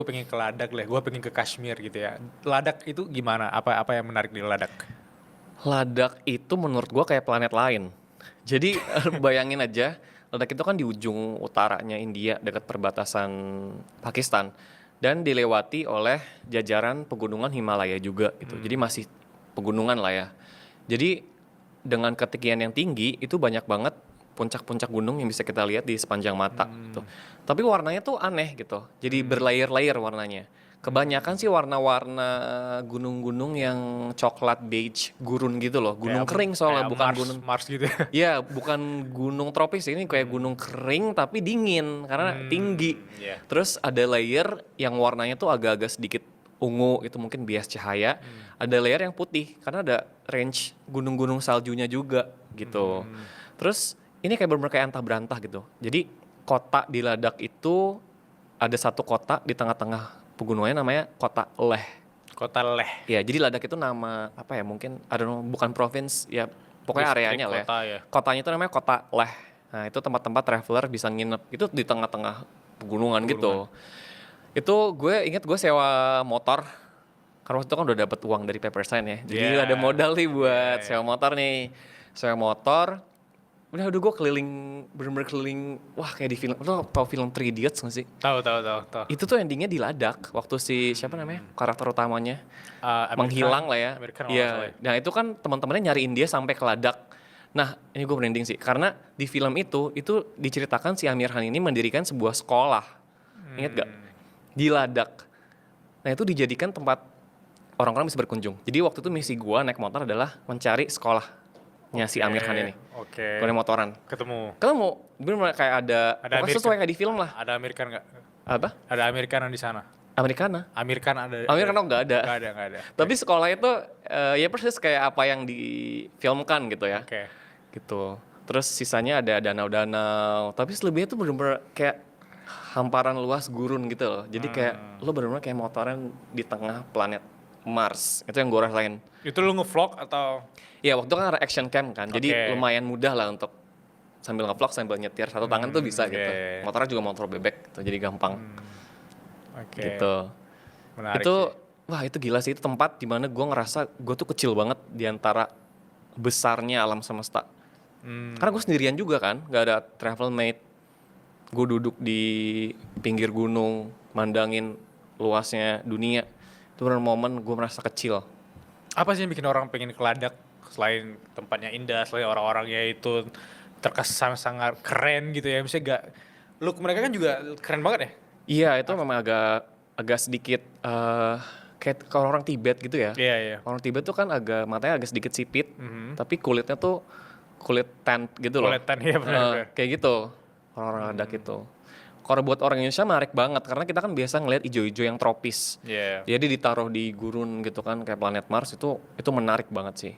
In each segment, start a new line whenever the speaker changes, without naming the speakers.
pengen ke Ladakh lah, gue pengen ke Kashmir gitu ya. Ladakh itu gimana? Apa yang menarik di Ladakh?
Ladakh itu menurut gua kayak planet lain. Jadi bayangin aja, Ladakh itu kan di ujung utaranya India dekat perbatasan Pakistan dan dilewati oleh jajaran pegunungan Himalaya juga gitu. Jadi masih pegunungan lah ya. Jadi dengan ketinggian yang tinggi itu banyak banget puncak-puncak gunung yang bisa kita lihat di sepanjang mata gitu. Tapi warnanya tuh aneh gitu. Jadi berlayer-layer warnanya. Kebanyakan sih warna-warna gunung-gunung yang coklat beige gurun gitu loh. Gunung kering soalnya
Kayak
bukan
Mars,
gunung.
Mars gitu ya.
Ya, bukan gunung tropis ini kayak gunung kering tapi dingin karena tinggi.
Iya.
Terus ada layer yang warnanya tuh agak-agak sedikit ungu, itu mungkin bias cahaya. Ada layer yang putih karena ada range gunung-gunung saljunya juga gitu. Terus ini kayak bener-bener kayak antah berantah gitu. Jadi kota di Ladakh itu ada satu kota di tengah-tengah pegunungannya namanya kota Leh.
Kota Leh.
Ya, jadi Ladakh itu nama apa ya? Mungkin I don't know, bukan province ya, pokoknya
Distrik
areanya lah ya.
kota ya.
Kotanya itu namanya kota Leh. Nah, itu tempat-tempat traveler bisa nginep. Itu di tengah-tengah pegunungan gitu. Itu gue inget gue sewa motor. Karena waktu itu kan udah dapet uang dari paper sign ya. Jadi
Yeah.
ada modal nih buat
Yeah.
sewa motor nih. Sewa motor. Udah gue keliling, bener-bener keliling. Wah, kayak di film. Lo tau film Three Idiots gak sih?
Tahu.
Itu tuh endingnya di Ladakh. Waktu si siapa namanya karakter utamanya menghilang lah ya.
Amerika kalau nggak salah
Iya.
ya.
Nah itu kan teman-temannya nyariin dia sampai ke Ladakh. Nah ini gue merinding sih. Karena di film itu diceritakan si Amir Khan ini mendirikan sebuah sekolah. Ingat gak? Di Ladakh. Nah itu dijadikan tempat orang-orang bisa berkunjung. Jadi waktu itu misi gue naik motor adalah mencari sekolahnya si Amir Khan ini.
Oke.
Gue naik motoran.
Ketemu.
Ketemu, bener kayak ada pokoknya
Amerika.
sesuai kayak di film lah.
Ada Amerikan nggak?
Apa?
Ada Amerikanan di sana.
Americana.
Amerikan ada.
Amerika nggak ada.
Nggak ada.
Tapi sekolah itu ya persis kayak apa yang difilmkan gitu ya.
Oke.
Gitu. Terus sisanya ada danau-danau. Tapi selebihnya tuh bener-bener kayak hamparan luas gurun gitu loh. Jadi kayak lo bener-bener kayak motoran di tengah planet Mars. Itu yang gue rasain.
Itu lu ngevlog atau?
Ya waktu itu kan ada action cam kan. Jadi
Oke.
lumayan mudah lah untuk sambil ngevlog sambil nyetir satu tangan tuh bisa gitu.
Oke.
Motornya juga motor bebek gitu. Jadi gampang.
Oke.
Gitu.
Menarik
Itu
sih.
wah itu gila sih, itu tempat dimana gue ngerasa gue tuh kecil banget di antara besarnya alam semesta. Karena gue sendirian juga kan, gak ada travel mate. Gue duduk di pinggir gunung, mandangin luasnya dunia. Itu bener momen gue merasa kecil.
Apa sih yang bikin orang pengen ke Ladakh selain tempatnya indah, selain orang-orangnya itu terkesan sangat keren gitu ya? Misalnya gak, look mereka kan juga keren banget ya?
Iya itu memang agak sedikit kayak kalau orang Tibet gitu ya.
Iya.
Orang Tibet tuh kan matanya agak sedikit sipit, tapi kulitnya tuh kulit tan gitu loh.
Kulit tan, iya benar.
Kayak gitu orang-orang Ladakh itu. Kalau buat orang Indonesia menarik banget karena kita kan biasa ngelihat ijo-ijo yang tropis.
Iya.
Jadi ditaruh di gurun gitu kan kayak planet Mars itu menarik banget sih.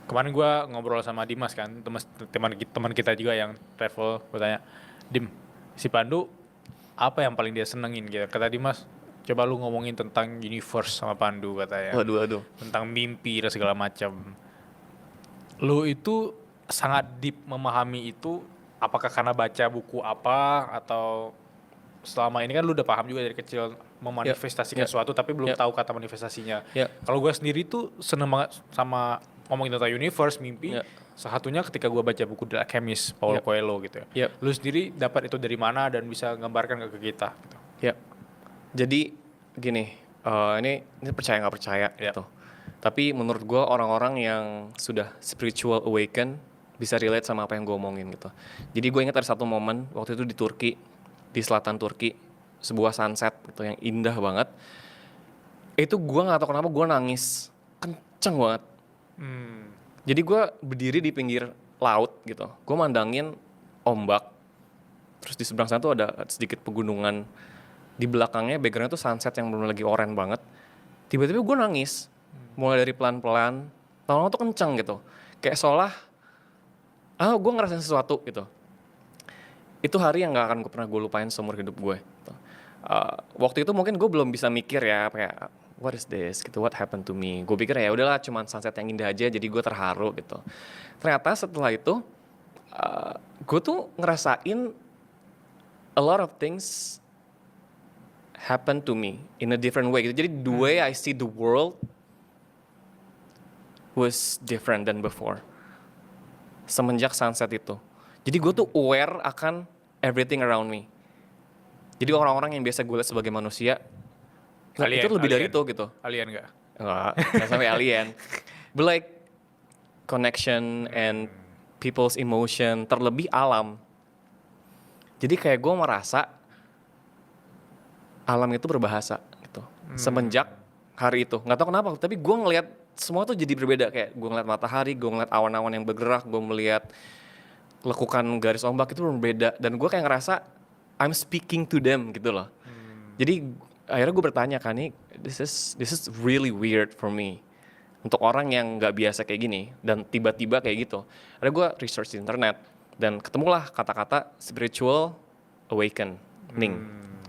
Kemarin gue ngobrol sama Dimas kan, teman kita juga yang travel. Gue tanya, Dim, si Pandu apa yang paling dia senengin gitu? Kata Dimas, coba lu ngomongin tentang universe sama Pandu katanya.
Waduh.
Tentang mimpi dan segala macam. Lu itu sangat deep memahami itu, apakah karena baca buku apa atau selama ini kan lu udah paham juga dari kecil memanifestasikan
Ya.
sesuatu tapi belum
Ya.
tahu kata manifestasinya.
Ya.
Kalau gue sendiri tuh seneng banget sama ngomongin tentang universe, mimpi.
Ya.
Salah satunya ketika gue baca buku The Alchemist, Paulo
Ya.
Coelho gitu ya.
Ya.
Lu sendiri dapat itu dari mana dan bisa gambarkan ke kita gitu.
Ya. Jadi gini, ini percaya nggak percaya
Ya.
gitu. Tapi menurut gue orang-orang yang sudah spiritual awaken bisa relate sama apa yang gue omongin gitu. Jadi gue ingat ada satu momen waktu itu di Turki, di selatan Turki, sebuah sunset gitu yang indah banget. Itu gue nggak tahu kenapa gue nangis kenceng banget. Jadi gue berdiri di pinggir laut gitu, gue mandangin ombak. Terus di seberang sana tuh ada sedikit pegunungan. Di belakangnya backgroundnya tuh sunset yang belum lagi oranye banget. Tiba-tiba gue nangis. Mulai dari pelan-pelan, lama-lama tuh kenceng gitu. Kayak seolah, gue ngerasain sesuatu gitu. Itu hari yang gak akan pernah gue lupain seumur hidup gue. Gitu. Waktu itu mungkin gue belum bisa mikir ya, kayak what is this? Gitu, what happened to me? Gue pikir ya udahlah, cuma sunset yang indah aja, jadi gue terharu gitu. Ternyata setelah itu, gue tuh ngerasain a lot of things happened to me in a different way gitu. Jadi the way I see the world was different than before. Semenjak sunset itu. Jadi gue tuh aware akan everything around me. Jadi orang-orang yang biasa gue lihat sebagai manusia, nggak, itu lebih dari itu gitu.
Alien nggak?
Nggak sampai alien. But like connection and people's emotion, terlebih alam. Jadi kayak gue merasa alam itu berbahasa gitu. Semenjak hari itu, nggak tahu kenapa, tapi gue ngelihat semua tuh jadi berbeda. Kayak gue ngeliat matahari, gue ngeliat awan-awan yang bergerak, gue melihat lekukan garis ombak itu berbeda. Dan gue kayak ngerasa I'm speaking to them gitu loh. Jadi akhirnya gue bertanya kan, nih this is really weird for me. Untuk orang yang nggak biasa kayak gini dan tiba-tiba kayak gitu. Akhirnya gue research di internet dan ketemulah kata-kata spiritual awakening.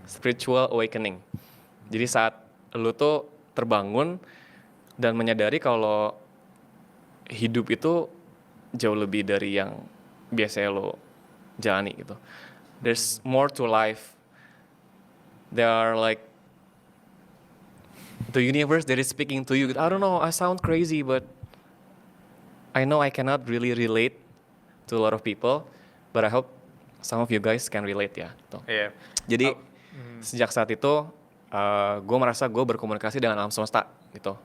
Spiritual awakening. Jadi saat lu tuh terbangun dan menyadari kalau hidup itu jauh lebih dari yang biasanya lo jalani gitu. There's more to life. There are like the universe that is speaking to you. I don't know, I sound crazy, but I know I cannot really relate to a lot of people, but I hope some of you guys can relate ya. Gitu.
Iya.
Jadi sejak saat itu gue merasa gue berkomunikasi dengan alam semesta gitu.